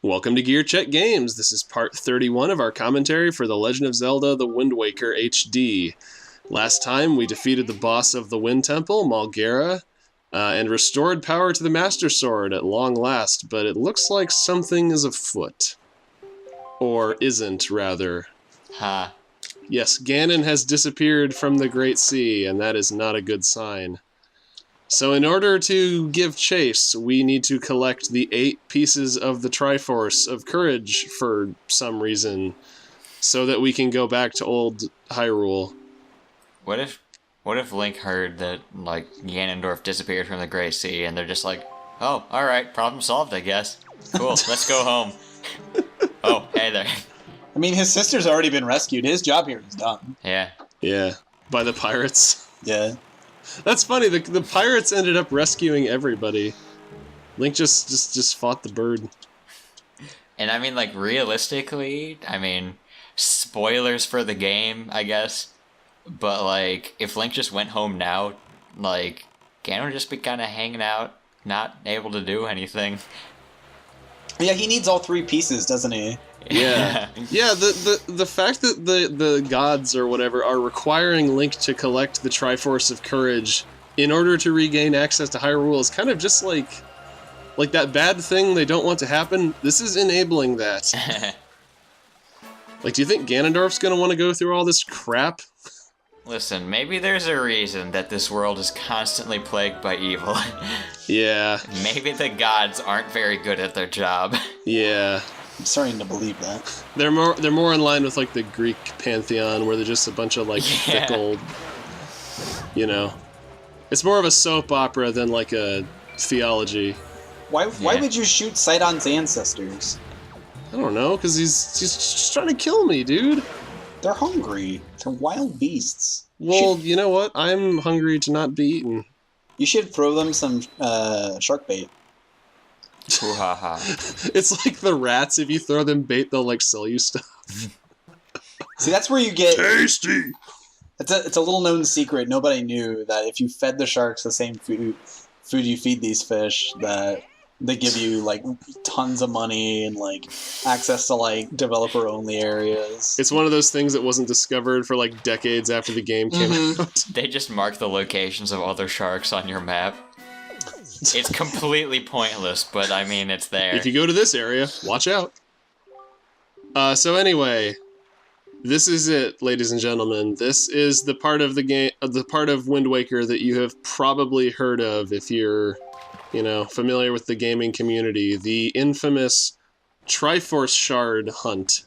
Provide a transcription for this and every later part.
Welcome to GearCheckGames. This is part 31 of our commentary for The Legend of Zelda The Wind Waker HD. Last time, we defeated the boss of the Wind Temple, Malgera, and restored power to the Master Sword at long last, but it looks like something is afoot. Or isn't, rather. Ha. Yes, Ganon has disappeared from the Great Sea, and that is not a good sign. So in order to give chase, we need to collect the 8 pieces of the Triforce of Courage for some reason, so that we can go back to old Hyrule. What if Link heard that, like, Ganondorf disappeared from the Great Sea, and they're just like, oh, alright, problem solved, I guess. Cool, let's go home. Oh, hey there. I mean, his sister's already been rescued. His job here is done. Yeah. Yeah, by the pirates. Yeah. That's funny, the pirates ended up rescuing everybody. Link just fought the bird. And I mean, like, realistically, spoilers for the game, I guess. But, like, if Link just went home now, like, Ganon would just be kind of hanging out, not able to do anything. Yeah, he needs all 3 pieces, doesn't he? Yeah. Yeah, the fact that the gods or whatever are requiring Link to collect the Triforce of Courage in order to regain access to Hyrule is kind of just like that bad thing they don't want to happen. This is enabling that. Like, do you think Ganondorf's gonna want to go through all this crap? Listen, maybe there's a reason that this world is constantly plagued by evil. Yeah. Maybe the gods aren't very good at their job. Yeah. I'm starting to believe that. They're more in line with, like, the Greek pantheon, where they're just a bunch of, like, fickle, you know. It's more of a soap opera than, like, a theology. Why would you shoot Sidon's ancestors? I don't know, because he's just trying to kill me, dude. They're hungry. They're wild beasts. Well, you know what? I'm hungry to not be eaten. You should throw them some shark bait. Ooh-ha-ha. It's like the rats. If you throw them bait, they'll, like, sell you stuff. See, that's where you get... Tasty! It's a little-known secret. Nobody knew that if you fed the sharks the same food you feed these fish, that they give you, like, tons of money and, like, access to, like, developer-only areas. It's one of those things that wasn't discovered for, like, decades after the game came out. They just mark the locations of other sharks on your map. It's completely pointless, but I mean, it's there. If you go to this area, watch out. So anyway, this is it, ladies and gentlemen. This is the part of the game, the part of Wind Waker that you have probably heard of if you're, you know, familiar with the gaming community. The infamous Triforce Shard hunt,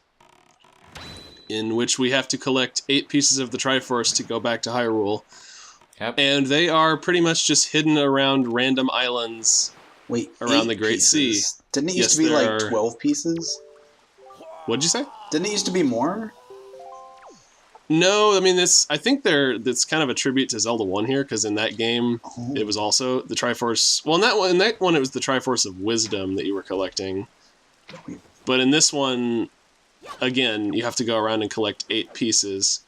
in which we have to collect 8 pieces of the Triforce to go back to Hyrule. Yep. And they are pretty much just hidden around random islands around the Great Sea. Didn't it used to be like 12 pieces? What'd you say? Didn't it used to be more? No, I mean, I think that's kind of a tribute to Zelda 1 here, because in that game, it was also the Triforce... Well, in that one, it was the Triforce of Wisdom that you were collecting. But in this one, again, you have to go around and collect 8 pieces.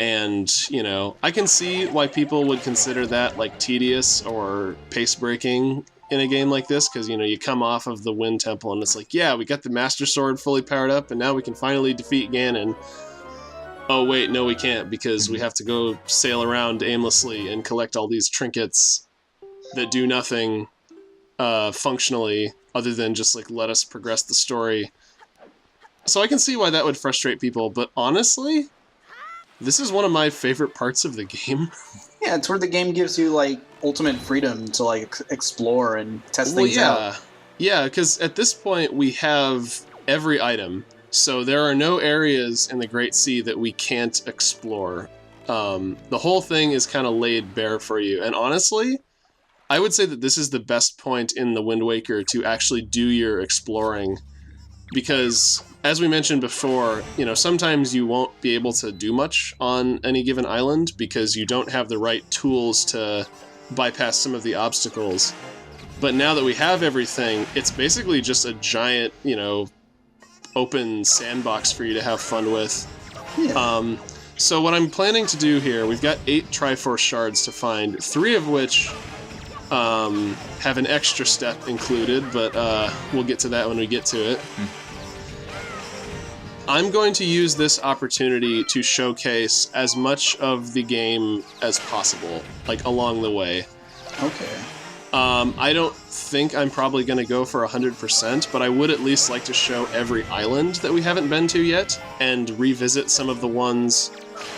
And, you know, I can see why people would consider that, like, tedious or pace-breaking in a game like this, because, you know, you come off of the Wind Temple and it's like, yeah, we got the Master Sword fully powered up, and now we can finally defeat Ganon. Oh, wait, no, we can't, because we have to go sail around aimlessly and collect all these trinkets that do nothing functionally other than just, like, let us progress the story. So I can see why that would frustrate people, but honestly... This is one of my favorite parts of the game. Yeah, it's where the game gives you, like, ultimate freedom to, like, explore and test things out. Yeah, because at this point we have every item. So there are no areas in the Great Sea that we can't explore. The whole thing is kind of laid bare for you. And honestly, I would say that this is the best point in the Wind Waker to actually do your exploring. Because... as we mentioned before, you know, sometimes you won't be able to do much on any given island because you don't have the right tools to bypass some of the obstacles. But now that we have everything, it's basically just a giant, you know, open sandbox for you to have fun with. Yeah. So what I'm planning to do here, we've got 8 Triforce Shards to find, 3 of which have an extra step included, but we'll get to that when we get to it. I'm going to use this opportunity to showcase as much of the game as possible, like along the way. Okay. I don't think I'm probably going to go for 100%, but I would at least like to show every island that we haven't been to yet, and revisit some of the ones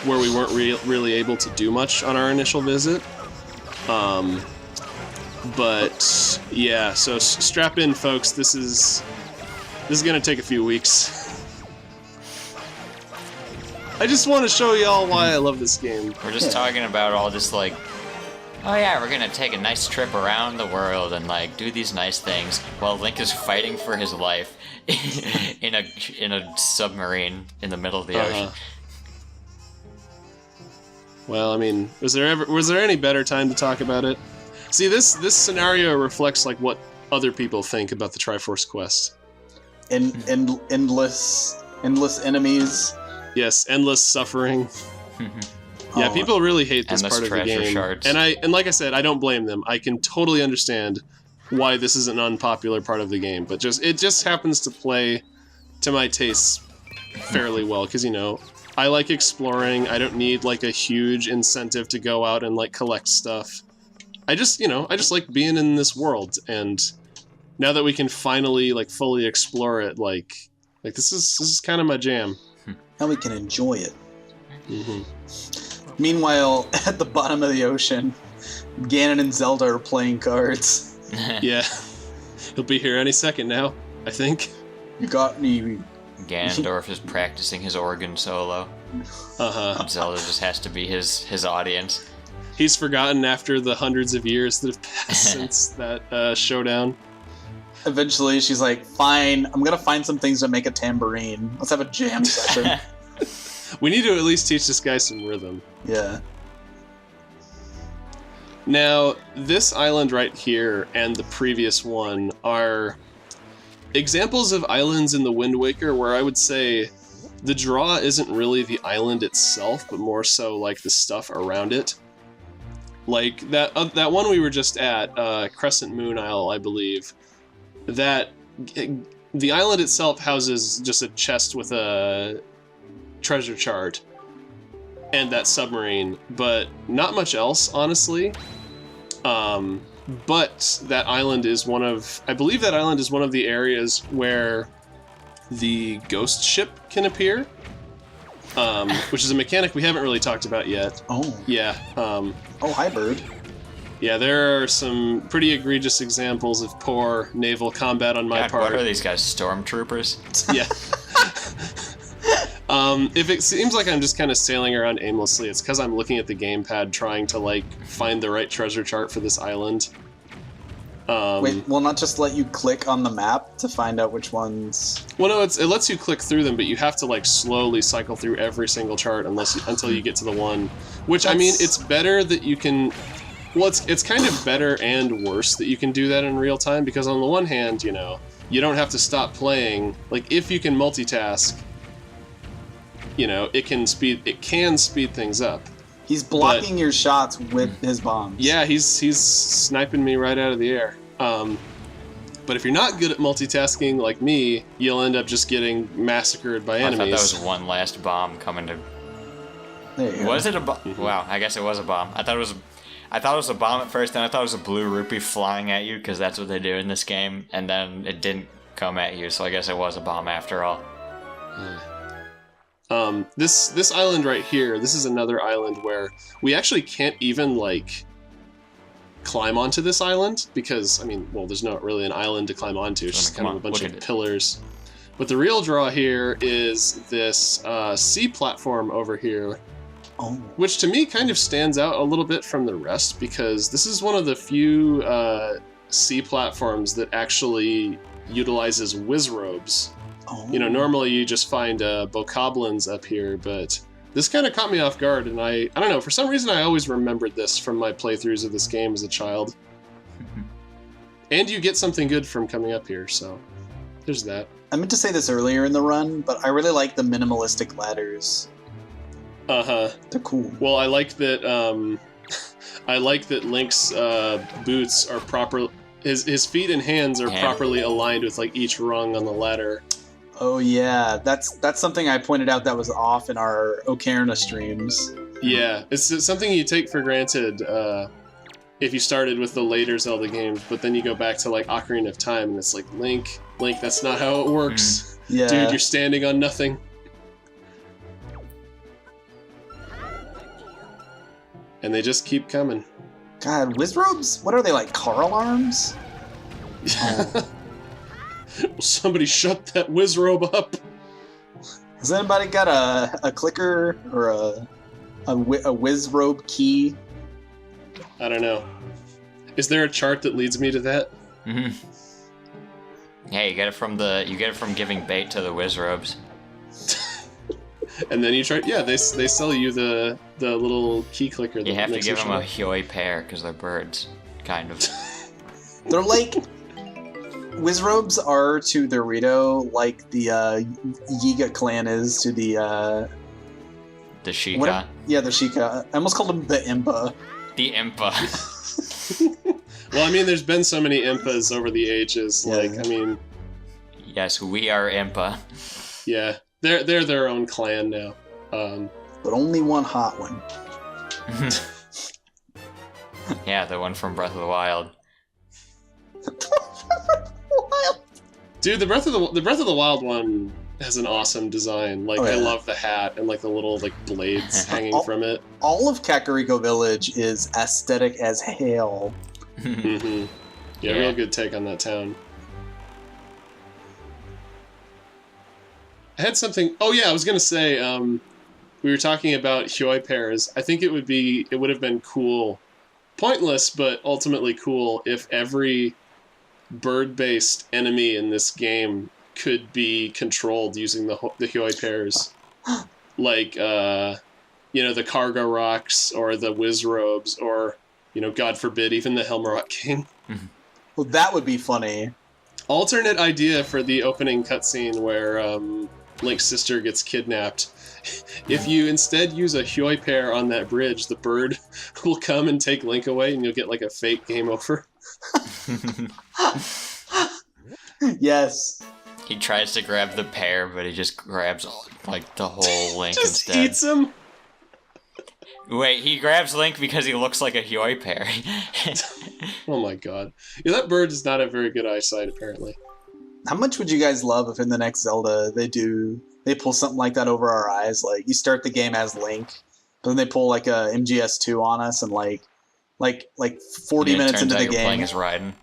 where we weren't really able to do much on our initial visit. But yeah, so strap in, folks. This is going to take a few weeks. I just want to show y'all why I love this game. We're just talking about all this, like, oh yeah, we're gonna take a nice trip around the world and, like, do these nice things while Link is fighting for his life in a submarine in the middle of the ocean. Well, I mean, was there any better time to talk about it? See, this scenario reflects, like, what other people think about the Triforce quest. Endless enemies. Yes, endless suffering. Yeah, people really hate this part of the game. Shards. And like I said, I don't blame them. I can totally understand why this is an unpopular part of the game, but it just happens to play to my tastes fairly well, because, you know, I like exploring. I don't need, like, a huge incentive to go out and, like, collect stuff. I just like being in this world, and now that we can finally, like, fully explore it, like this is kind of my jam. Now we can enjoy it. Mm-hmm. Meanwhile, at the bottom of the ocean, Ganon and Zelda are playing cards. Yeah. He'll be here any second now, I think. You got me. Ganondorf is practicing his organ solo. Uh-huh. Zelda just has to be his audience. He's forgotten after the hundreds of years that have passed since that showdown. Eventually, she's like, fine, I'm gonna find some things to make a tambourine. Let's have a jam session. We need to at least teach this guy some rhythm. Yeah. Now, this island right here and the previous one are examples of islands in the Wind Waker where I would say the draw isn't really the island itself, but more so like the stuff around it. Like that one we were just at, Crescent Moon Isle, I believe. The island itself houses just a chest with a treasure chart and that submarine, but not much else, honestly. But that island is I believe that island is one of the areas where the ghost ship can appear, which is a mechanic we haven't really talked about yet. Oh. Yeah. Oh, hi, bird. Yeah, there are some pretty egregious examples of poor naval combat on my part. What are these guys, stormtroopers? Yeah. If it seems like I'm just kind of sailing around aimlessly, it's because I'm looking at the gamepad trying to, like, find the right treasure chart for this island. Wait, will not just let you click on the map to find out which ones? Well, no, it lets you click through them, but you have to, like, slowly cycle through every single chart until you get to the one. Which, I mean, it's better that you can... Well, it's kind of better and worse that you can do that in real time, because on the one hand, you know, you don't have to stop playing. Like, if you can multitask, you know, it can speed things up. He's blocking your shots with his bombs. Yeah, he's sniping me right out of the air. But if you're not good at multitasking like me, you'll end up just getting massacred by enemies. I thought that was one last bomb coming to... There you go. Was it a bomb? Mm-hmm. Wow, I guess it was a bomb. I thought it was a bomb at first, and I thought it was a blue rupee flying at you, because that's what they do in this game, and then it didn't come at you, so I guess it was a bomb after all. This island right here, this is another island where we actually can't even, like, climb onto this island, because, I mean, well, there's not really an island to climb onto, it's just kind of a bunch of pillars. But the real draw here is this sea platform over here, which to me kind of stands out a little bit from the rest, because this is one of the few sea platforms that actually utilizes wizrobes. You know, normally you just find bokoblins up here, but this kind of caught me off guard, and I don't know, for some reason I always remembered this from my playthroughs of this game as a child. And you get something good from coming up here, so there's that. I meant to say this earlier in the run, but I really like the minimalistic ladders. Uh-huh. They're cool. Well, I like that I like that Link's boots are proper. His feet and hands are properly aligned with like each rung on the ladder. Oh yeah, that's something I pointed out that was off in our Ocarina streams. Yeah, it's something you take for granted if you started with the later Zelda games, but then you go back to like Ocarina of Time, and it's like Link, that's not how it works. Yeah. Dude, you're standing on nothing. And they just keep coming. God, Wizrobes? What are they, like car alarms? Oh. Will somebody shut that Wizrobe up? Has anybody got a clicker or a Wizrobe key? I don't know. Is there a chart that leads me to that? Mm-hmm. Yeah, you get it from giving bait to the Wizrobes. And then you try. Yeah, they sell you the little key clicker. You have to give them a Hyoi pair because they're birds, kind of. They're like Wizrobes are to the Rito like the Yiga clan is to the Sheikah. Yeah, the Sheikah. I almost called them the Impa. The Impa. Well, I mean, there's been so many Impas over the ages. Yeah. Like, I mean, yes, we are Impa. Yeah, they're their own clan now. But only one hot one. Yeah, the one from Breath of the Wild. Dude, the Breath of the Wild one has an awesome design. Like, I love the hat and like the little like blades hanging from it. All of Kakariko Village is aesthetic as hell. Mm-hmm. Yeah, real good take on that town. I had something. Oh yeah, I was gonna say. We were talking about Hyoi pairs. I think it would have been cool, pointless, but ultimately cool if every bird-based enemy in this game could be controlled using the Hyoi pairs, like the Cargo Rocks or the Wizrobes or God forbid even the Helmrock King. Well, that would be funny. Alternate idea for the opening cutscene where Link's sister gets kidnapped. If you instead use a Hyoi pair on that bridge, the bird will come and take Link away, and you'll get like a fake game over. Yes. He tries to grab the pair, but he just grabs like the whole Link just instead. Eats him. Wait, he grabs Link because he looks like a Hyoi pair. Oh my god. Yeah, that bird does not have very good eyesight, apparently. How much would you guys love if in the next Zelda they pull something like that over our eyes? Like, you start the game as Link, but then they pull like a MGS2 on us and like 40 minutes into the game. Playing as Raiden.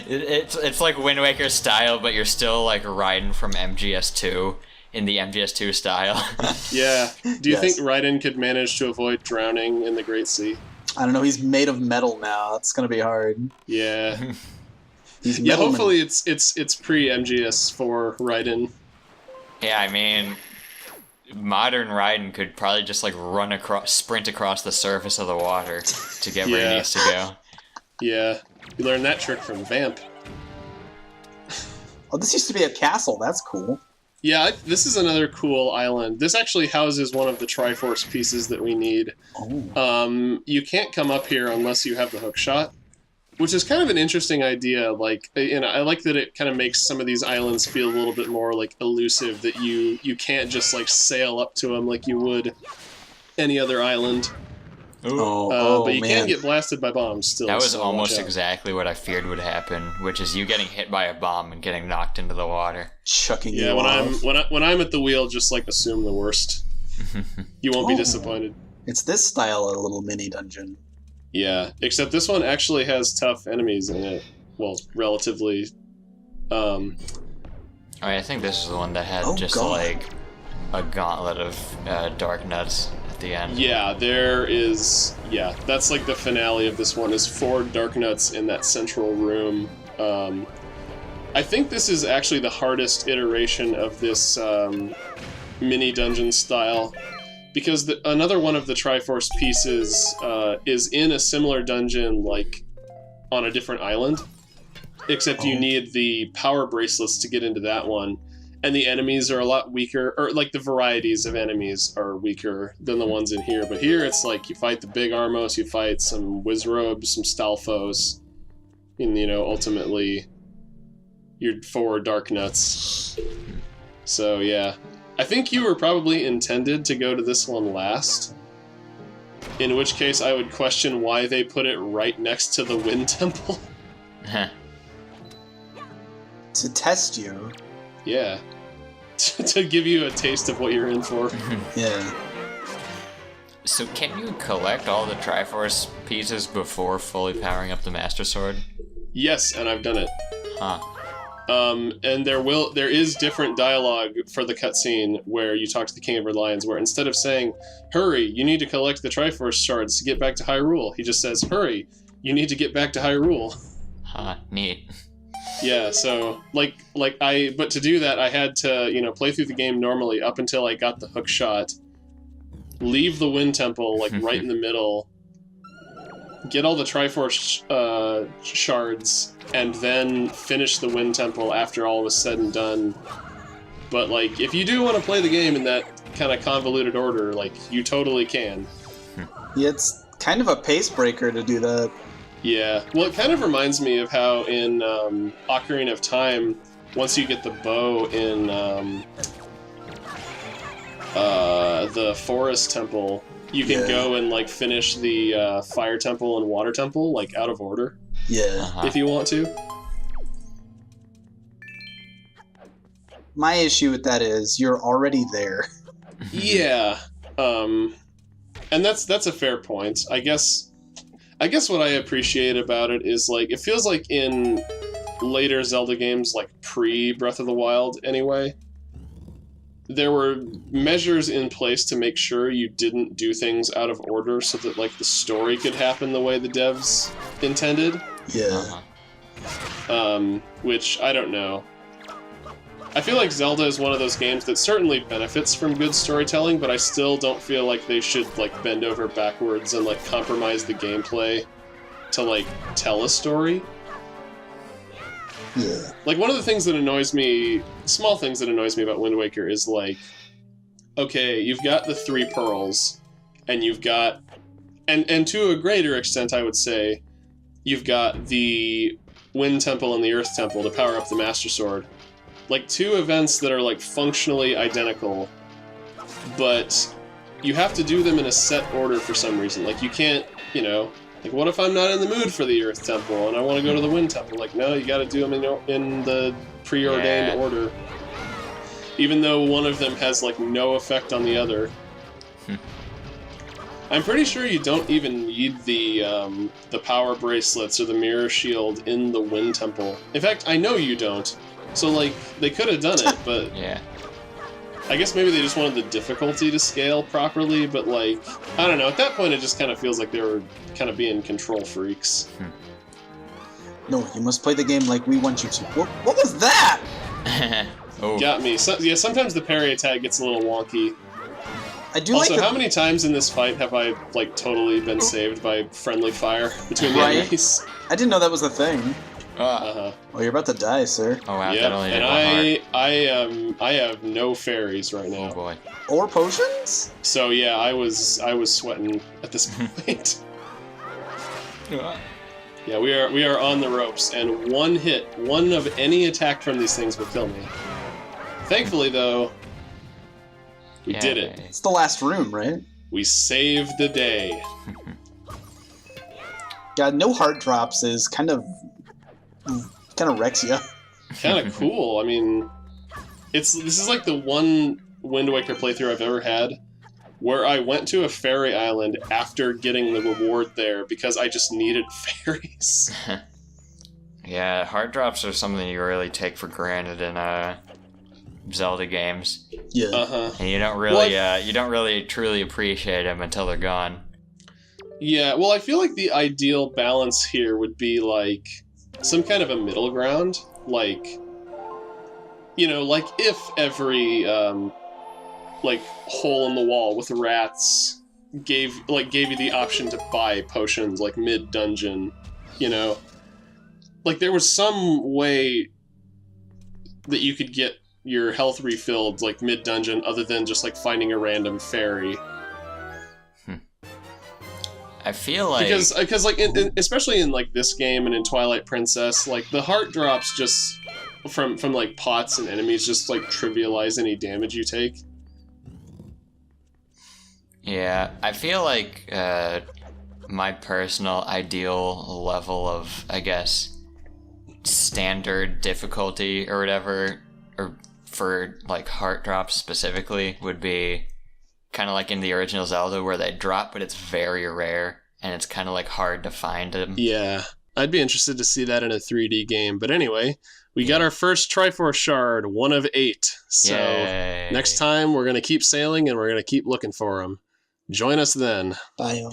It's like Wind Waker style, but you're still like Raiden from MGS2 in the MGS2 style. Yeah. Do you think Raiden could manage to avoid drowning in the Great Sea? I don't know. He's made of metal now. It's gonna be hard. Yeah. Yeah. Hopefully, it's pre MGS4 Raiden. Yeah, I mean, modern Raiden could probably just like sprint across the surface of the water to get where he needs to go. Yeah. You learned that trick from Vamp. Oh, this used to be a castle. That's cool. Yeah, this is another cool island. This actually houses one of the Triforce pieces that we need. Oh. You can't come up here unless you have the hook shot, which is kind of an interesting idea. Like, I like that it kind of makes some of these islands feel a little bit more like elusive. That you can't just like sail up to them like you would any other island. But you can get blasted by bombs still. That was almost exactly what I feared would happen, which is you getting hit by a bomb and getting knocked into the water. Chucking you off. when I'm at the wheel, just like assume the worst. You won't be disappointed. It's this style of little mini dungeon. Yeah, except this one actually has tough enemies in it. Well, relatively. I think this is the one that had like a gauntlet of dark nuts at the end. Yeah, there is. Yeah, that's like the finale of this one. Is 4 dark nuts in that central room. I think this is actually the hardest iteration of this mini dungeon style, because another one of the Triforce pieces is in a similar dungeon, like on a different island, except you need the power bracelets to get into that one. and the enemies are a lot weaker, or like the varieties of enemies are weaker than the ones in here. But here it's like you fight the big Armos, you fight some Wizrobes, some Stalfos, and ultimately your 4 Dark Nuts. So yeah, I think you were probably intended to go to this one last. In which case I would question why they put it right next to the Wind Temple. To test you. Yeah. To give you a taste of what you're in for. Yeah. So can you collect all the Triforce pieces before fully powering up the Master Sword? Yes, and I've done it. Huh. And there is different dialogue for the cutscene where you talk to the King of Lions, where instead of saying, "Hurry, you need to collect the Triforce Shards to get back to Hyrule," he just says, "Hurry, you need to get back to Hyrule." Huh, neat. Yeah, so but to do that I had to, play through the game normally up until I got the hook shot, leave the Wind Temple right in the middle, get all the Triforce shards, and then finish the Wind Temple after all was said and done. But if you do want to play the game in that kind of convoluted order, you totally can. Yeah, it's kind of a pace breaker to do that. Yeah, well, it kind of reminds me of how in Ocarina of Time, once you get the bow in the Forest Temple, you can go and finish the Fire Temple and Water Temple out of order. Yeah. If you want to. My issue with that is you're already there. Yeah, and that's a fair point. I guess what I appreciate about it is it feels like in later Zelda games, pre Breath of the Wild anyway, there were measures in place to make sure you didn't do things out of order so that the story could happen the way the devs intended. Yeah. Which I don't know. I feel like Zelda is one of those games that certainly benefits from good storytelling, but I still don't feel like they should bend over backwards and compromise the gameplay to tell a story. Yeah. One of the things that annoys me, small things that annoys me about Wind Waker is okay, you've got the 3 pearls, and you've got, and to a greater extent I would say, you've got the Wind Temple and the Earth Temple to power up the Master Sword. 2 events that are functionally identical, but you have to do them in a set order for some reason. You can't, what if I'm not in the mood for the Earth Temple and I want to go to the Wind Temple? No, you gotta do them in the preordained order. Even though one of them has no effect on the other. I'm pretty sure you don't even need the power bracelets or the mirror shield in the Wind Temple. In fact, I know you don't. So, they could have done it, but... Yeah. I guess maybe they just wanted the difficulty to scale properly, but, I don't know. At that point, it just kind of feels like they were kind of being control freaks. No, you must play the game like we want you to. What was that? Oh. Got me. So, yeah, sometimes the parry attack gets a little wonky. I do also, how many times in this fight have I, totally been saved by friendly fire between the enemies? I didn't know that was a thing. Uh-huh. Oh, you're about to die, sir. Oh wow, Yep, that only did and one heart. I have no fairies right now. Oh boy. Or potions? So yeah, I was sweating at this point. Yeah, we are on the ropes, and one of any attack from these things will kill me. Thankfully, though, we did it. It's the last room, right? We saved the day. God, no heart drops is kind of wrecks you. Kind of cool. I mean, this is the one Wind Waker playthrough I've ever had where I went to a fairy island after getting the reward there because I just needed fairies. Yeah, heart drops are something you really take for granted in Zelda games. Yeah. Uh-huh. And you don't really truly appreciate them until they're gone. Yeah, well, I feel like the ideal balance here would be some kind of a middle ground, if every hole in the wall with rats gave you the option to buy potions mid dungeon, there was some way that you could get your health refilled like mid-dungeon other than just like finding a random fairy. I feel like because like especially in like this game and in Twilight Princess, like the heart drops just from like pots and enemies just like trivialize any damage you take. Yeah, I feel like my personal ideal level of, I guess, standard difficulty or whatever, or for like heart drops specifically, would be kind of like in the original Zelda where they drop, but it's very rare and it's kind of like hard to find them. Yeah, I'd be interested to see that in a 3D game. But anyway, we got our first Triforce Shard, 1 of 8. So Yay. next time we're going to keep sailing and we're going to keep looking for them. Join us then. Bye.